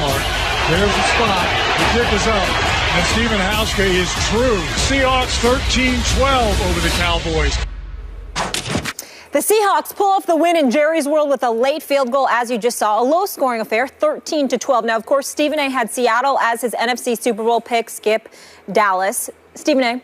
mark. There's the spot. The kick is up. And Stephen Hauschka is true. Seahawks 13-12 over the Cowboys. The Seahawks pull off the win in Jerry's World with a late field goal, as you just saw. A low-scoring affair, 13-12. Now, of course, Stephen A. had Seattle as his NFC Super Bowl pick, Skip Dallas. Stephen A.,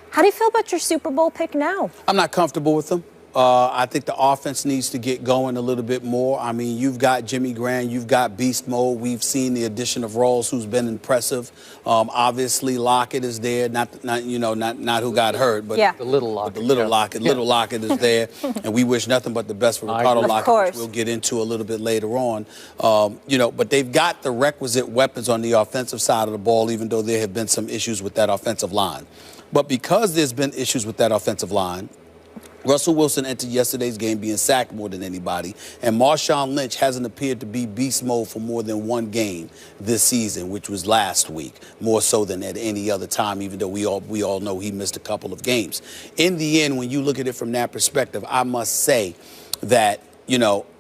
how do you feel about your Super Bowl pick now? I'm not comfortable with them. I think the offense needs to get going a little bit more. I mean, you've got Jimmy Graham, you've got beast mode. We've seen the addition of Rawls, who's been impressive. Obviously, Lockett is there. Not who got hurt, but yeah. the little Lockett. Little Lockett is there, and we wish nothing but the best for Ricardo Lockett, which we'll get into a little bit later on. But they've got the requisite weapons on the offensive side of the ball, even though there have been some issues with that offensive line. But because there's been issues with that offensive line, Russell Wilson entered yesterday's game being sacked more than anybody, and Marshawn Lynch hasn't appeared to be beast mode for more than one game this season, which was last week, more so than at any other time, even though we all know he missed a couple of games. In the end, when you look at it from that perspective, I must say that,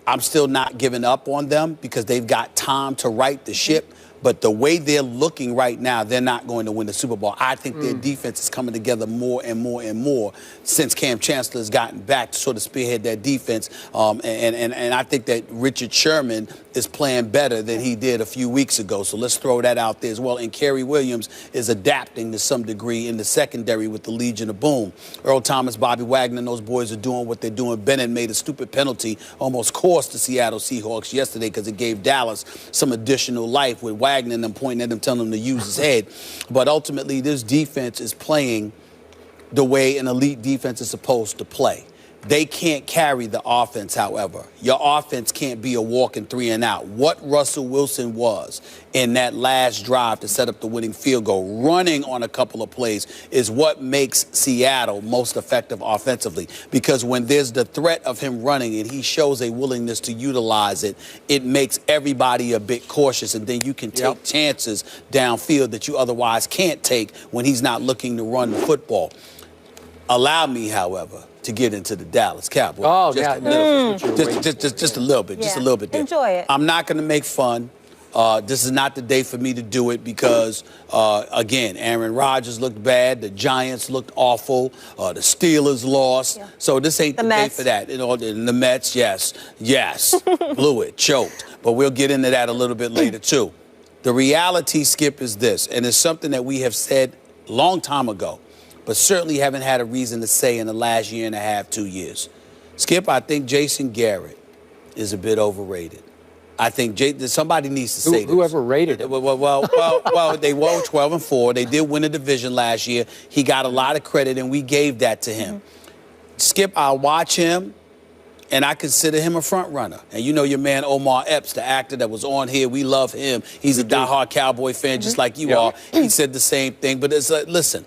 I'm still not giving up on them because they've got time to right the ship. But the way they're looking right now, they're not going to win the Super Bowl. I think their defense is coming together more and more and more since Cam Chancellor has gotten back to sort of spearhead that defense. And I think that Richard Sherman is playing better than he did a few weeks ago. So let's throw that out there as well. And Kerry Williams is adapting to some degree in the secondary with the Legion of Boom. Earl Thomas, Bobby Wagner, and those boys are doing what they're doing. Bennett made a stupid penalty, almost cost the Seattle Seahawks yesterday because it gave Dallas some additional life with Wagner and them pointing at him, telling him to use his head. But ultimately, this defense is playing the way an elite defense is supposed to play. They can't carry the offense, however. Your offense can't be a walking 3 and out. What Russell Wilson was in that last drive to set up the winning field goal, running on a couple of plays, is what makes Seattle most effective offensively. Because when there's the threat of him running and he shows a willingness to utilize it, it makes everybody a bit cautious, and then you can take chances downfield that you otherwise can't take when he's not looking to run the football. Allow me, however, to get into the Dallas Cowboys. Oh, just a little bit. Just a little bit there. Enjoy it. I'm not going to make fun. This is not the day for me to do it because, again, Aaron Rodgers looked bad. The Giants looked awful. The Steelers lost. Yeah. So this ain't the day for that. And the Mets, yes, blew it, choked. But we'll get into that a little bit later, too. The reality, Skip, is this, and it's something that we have said a long time ago, but certainly haven't had a reason to say in the last year and a half, 2 years. Skip, I think Jason Garrett is a bit overrated. I think somebody needs to say this. Whoever rated him. Well, they were 12-4. They did win a division last year. He got a lot of credit, and we gave that to him. Skip, I watch him, and I consider him a front runner. And you know your man Omar Epps, the actor that was on here. We love him. He's a diehard Cowboy fan, just like you are. He said the same thing. But it's like, listen,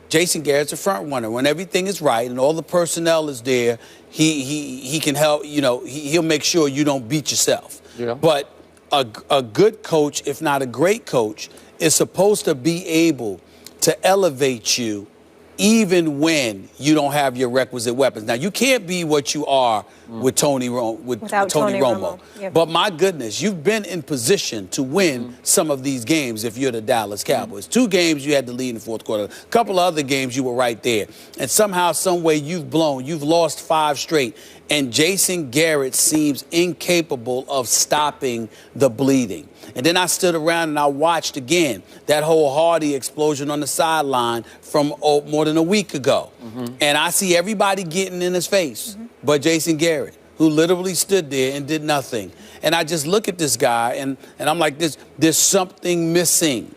Jason Garrett's a front runner. When everything is right and all the personnel is there, he can help. He'll make sure you don't beat yourself. Yeah. But a good coach, if not a great coach, is supposed to be able to elevate you even when you don't have your requisite weapons. Now, you can't be what you are with Tony Romo. Yeah. But my goodness, you've been in position to win some of these games if you're the Dallas Cowboys. 2 games you had to lead in the fourth quarter. A couple of other games you were right there. And somehow, some way you've lost 5 straight. And Jason Garrett seems incapable of stopping the bleeding. And then I stood around and I watched again that whole Hardy explosion on the sideline from more than a week ago. And I see everybody getting in his face but Jason Garrett, who literally stood there and did nothing. And I just look at this guy and I'm like, there's something missing.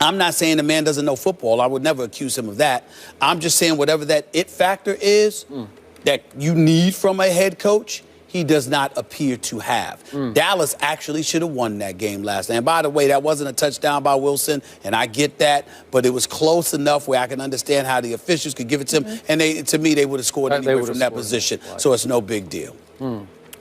I'm not saying the man doesn't know football. I would never accuse him of that. I'm just saying whatever that it factor is that you need from a head coach, he does not appear to have. Dallas actually should have won that game last night. And by the way, that wasn't a touchdown by Wilson, and I get that, but it was close enough where I can understand how the officials could give it to him, and to me, they would have scored anyway from that position. Right. So it's no big deal.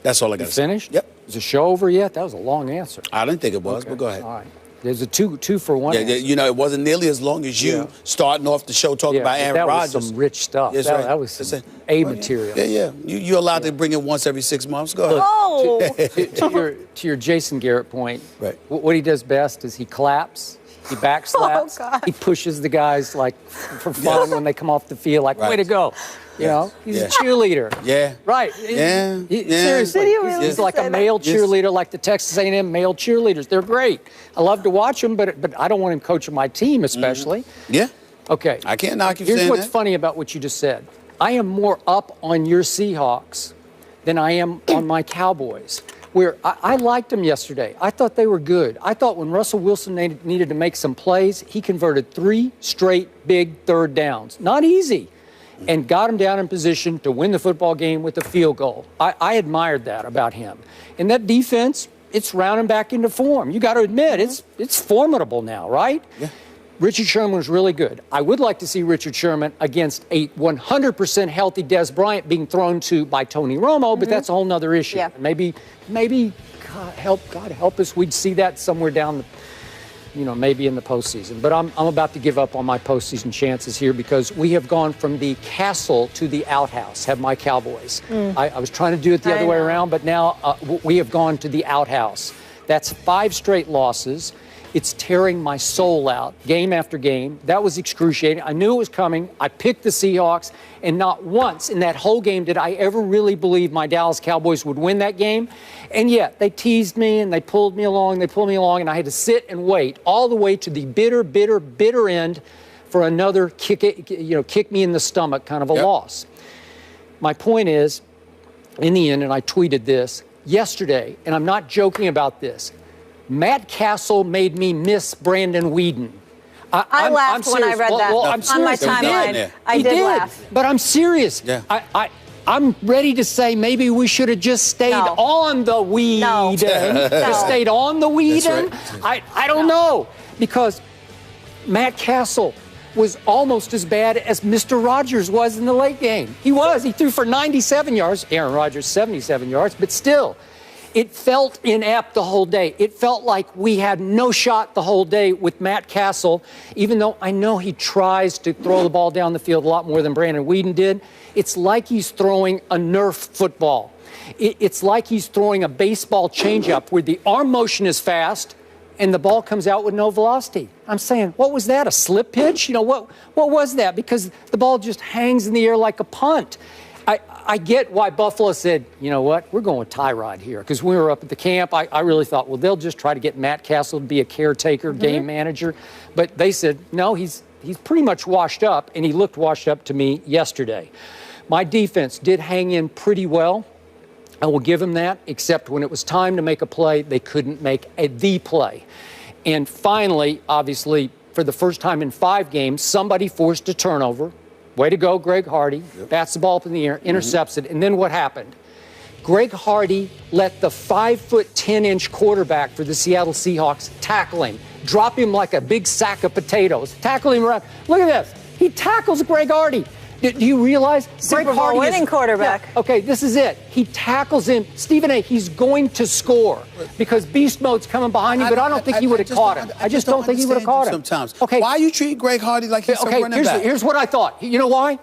That's all I got to say. Finished? Yep. Is the show over yet? That was a long answer. I didn't think it was, but go ahead. All right. There's a two for one. Yeah, you know, it wasn't nearly as long as you starting off the show talking about Aaron Rodgers. That was some rich stuff. That was some material. Yeah. You're allowed to bring it once every 6 months. Go ahead. Oh. To your Jason Garrett point, right. What he does best is he claps, he backslaps, he pushes the guys like for fun when they come off the field, like way to go. You know, he's a cheerleader. Yeah. Right. Seriously. He's like a male cheerleader, like the Texas A&M male cheerleaders. They're great. I love to watch them, but I don't want him coaching my team, especially. Yeah. Okay. I can't knock you Here's saying what's that. funny about what you just said. I am more up on your Seahawks than I am on my Cowboys. Where I liked them yesterday. I thought they were good. I thought when Russell Wilson needed to make some plays, he converted 3 straight big third downs. Not easy. And got him down in position to win the football game with a field goal. I admired that about him. And that defense, it's rounding back into form. You got to admit, it's formidable now, right? Yeah. Richard Sherman was really good. I would like to see Richard Sherman against a 100% healthy Des Bryant being thrown to by Tony Romo, but that's a whole nother issue. Yeah. Maybe God help us, we'd see that somewhere down the, maybe in the postseason. But I'm about to give up on my postseason chances here because we have gone from the castle to the outhouse, have my Cowboys. I was trying to do it the other way around, but now we have gone to the outhouse. That's 5 straight losses. It's tearing my soul out game after game. That was excruciating. I knew it was coming. I picked the Seahawks, and not once in that whole game did I ever really believe my Dallas Cowboys would win that game. And yet they teased me and they pulled me along, and I had to sit and wait all the way to the bitter end for another kick me in the stomach kind of a loss. My point is, in the end, and I tweeted this yesterday, and I'm not joking about this, Matt Castle made me miss Brandon Weeden. I laughed when I read that on my timeline. I did laugh. But I'm serious. Yeah. I'm ready to say maybe we should have just stayed on the Weeden. Just stayed on the Weeden. Right. I don't know. Because Matt Castle was almost as bad as Mr. Rodgers was in the late game. He was. He threw for 97 yards. Aaron Rodgers, 77 yards. But still, it felt inept the whole day. It felt like we had no shot the whole day with Matt Castle, even though I know he tries to throw the ball down the field a lot more than Brandon Weeden did. It's like he's throwing a Nerf football. It's like he's throwing a baseball changeup where the arm motion is fast and the ball comes out with no velocity. I'm saying, what was that, a slip pitch? What was that? Because the ball just hangs in the air like a punt. I get why Buffalo said, you know what, we're going with Tyrod here. Because when we were up at the camp, I really thought, well, they'll just try to get Matt Castle to be a caretaker, game manager. But they said, no, he's pretty much washed up, and he looked washed up to me yesterday. My defense did hang in pretty well. I will give him that, except when it was time to make a play, they couldn't make the play. And finally, obviously, for the first time in 5 games, somebody forced a turnover. Way to go, Greg Hardy. Bats the ball up in the air, intercepts it. And then what happened? Greg Hardy let the 5'10" quarterback for the Seattle Seahawks tackle him, drop him like a big sack of potatoes, tackle him around. Look at this. He tackles Greg Hardy. Do you realize? Super Bowl winning quarterback. Yeah, okay, this is it. He tackles him. Stephen A., he's going to score because beast mode's coming behind him, but I don't think he would have caught him. I just don't think he would have caught him. Sometimes. Okay. Why you treat Greg Hardy like he's some running back? Here's what I thought. You know why?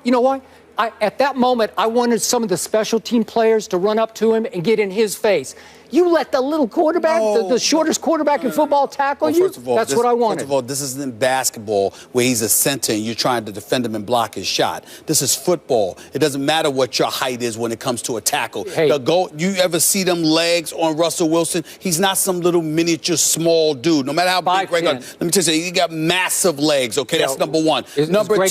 At that moment, I wanted some of the special team players to run up to him and get in his face. You let the little quarterback, the shortest quarterback in football tackle you? First of all, that's what I wanted. First of all, this isn't basketball where he's a center and you're trying to defend him and block his shot. This is football. It doesn't matter what your height is when it comes to a tackle. Hey. You ever see them legs on Russell Wilson? He's not some little miniature small dude. No matter how big Greg Hardy, let me tell you, he got massive legs, okay? That's number one. Number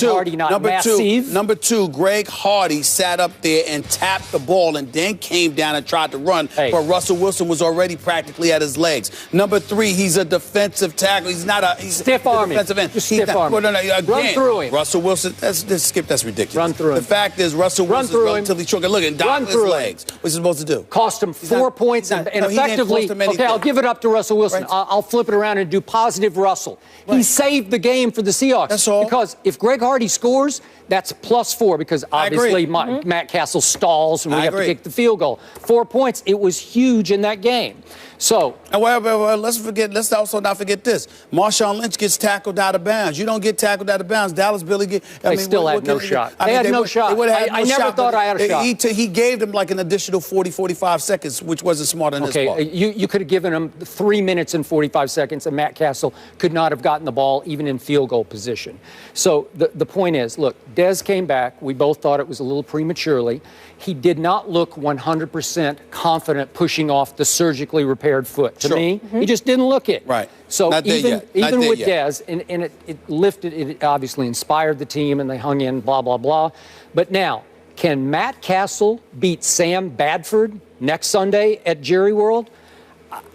two, Greg Hardy sat up there and tapped the ball and then came down and tried to run, but Russell Wilson was already practically at his legs. Number 3, he's a defensive tackle. He's not a stiff arm. Defensive end. Stiff arm. Again, run through him. Russell Wilson. Skip. That's ridiculous. Run through him. The fact is, Russell Wilson's relatively short. Look at his legs. What's he supposed to do? Cost him 4 points and effectively. Okay, I'll give it up to Russell Wilson. Right. I'll flip it around and do positive Russell. Right. He saved the game for the Seahawks. That's all. Because if Greg Hardy scores, that's +4 because obviously Matt Castle stalls and we have to kick the field goal. 4 points. It was huge in that game. So, well, let's also not forget this. Marshawn Lynch gets tackled out of bounds. You don't get tackled out of bounds. Dallas Billy get. They still had no shot. They had no shot. I never thought I had a shot. He gave them like an additional 40, 45 seconds, which wasn't smart on his part. Okay, you could have given him 3 minutes and 45 seconds, and Matt Castle could not have gotten the ball even in field goal position. So the point is, look, Dez came back. We both thought it was a little prematurely. He did not look 100% confident pushing off the surgically repaired foot. To me, he just didn't look it. Right. So even with Dez, and it lifted, it obviously inspired the team, and they hung in, blah, blah, blah. But now, can Matt Castle beat Sam Bradford next Sunday at Jerry World?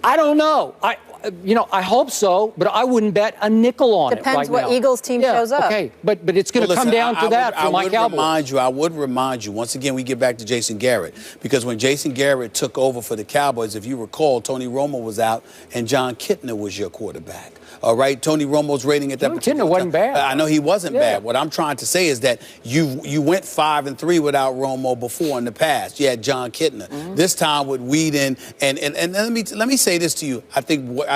I don't know. I hope so, but I wouldn't bet a nickel on it right now. Depends what Eagles team shows up. Okay, but it's going to come down to that for my Cowboys. I would remind you, once again, we get back to Jason Garrett, because when Jason Garrett took over for the Cowboys, if you recall, Tony Romo was out and John Kitna was your quarterback. All right, Tony Romo's rating at that particular time wasn't bad. I know he wasn't bad. What I'm trying to say is that you went 5-3 without Romo before in the past. You had John Kitna. This time with Whedon, and let me say this to you. I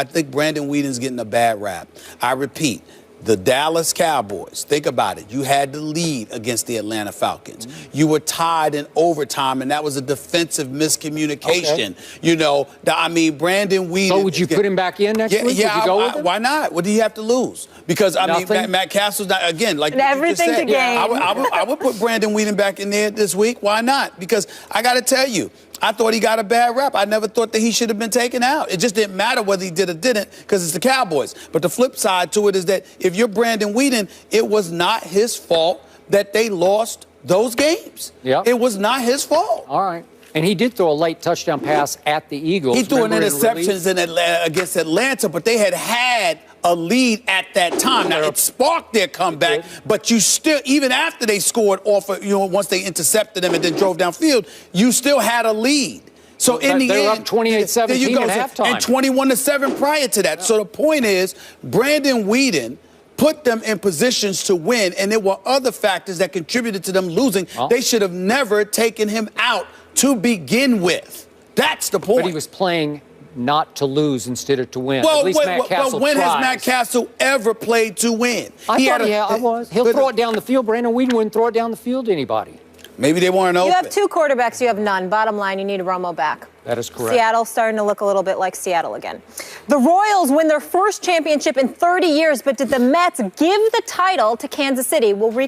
think Brandon Whedon's getting a bad rap. I repeat. The Dallas Cowboys, think about it. You had the lead against the Atlanta Falcons. You were tied in overtime, and that was a defensive miscommunication. Okay. You know, Brandon Whedon. So would you put him back in next week? Yeah, would you go with him? Why not? What do you have to lose? Because, Matt Castle's not, again, like and everything you just said, to gain. I would put Brandon Whedon back in there this week. Why not? Because I got to tell you, I thought he got a bad rap. I never thought that he should have been taken out. It just didn't matter whether he did or didn't because it's the Cowboys. But the flip side to it is that if you're Brandon Whedon, it was not his fault that they lost those games. Yep. It was not his fault. All right. And he did throw a late touchdown pass at the Eagles. He threw an interception against Atlanta, but they had a lead at that time. Now, it sparked their comeback, but you still, even after they scored off of, once they intercepted them and then drove downfield, you still had a lead. So in the end, they were up 28-17 at halftime. And 21-7 prior to that. Yeah. So the point is, Brandon Whedon put them in positions to win, and there were other factors that contributed to them losing. Well, they should have never taken him out to begin with. That's the point. But he was playing not to lose instead of to win. Well, at least Matt Castle when tries. has Matt Castle ever played to win? I was. He'll throw it down the field. Brandon Whedon wouldn't throw it down the field to anybody. Maybe they weren't open. You have two quarterbacks. You have none. Bottom line, you need Romo back. That is correct. Seattle's starting to look a little bit like Seattle again. The Royals win their first championship in 30 years, but did the Mets give the title to Kansas City? We'll recap.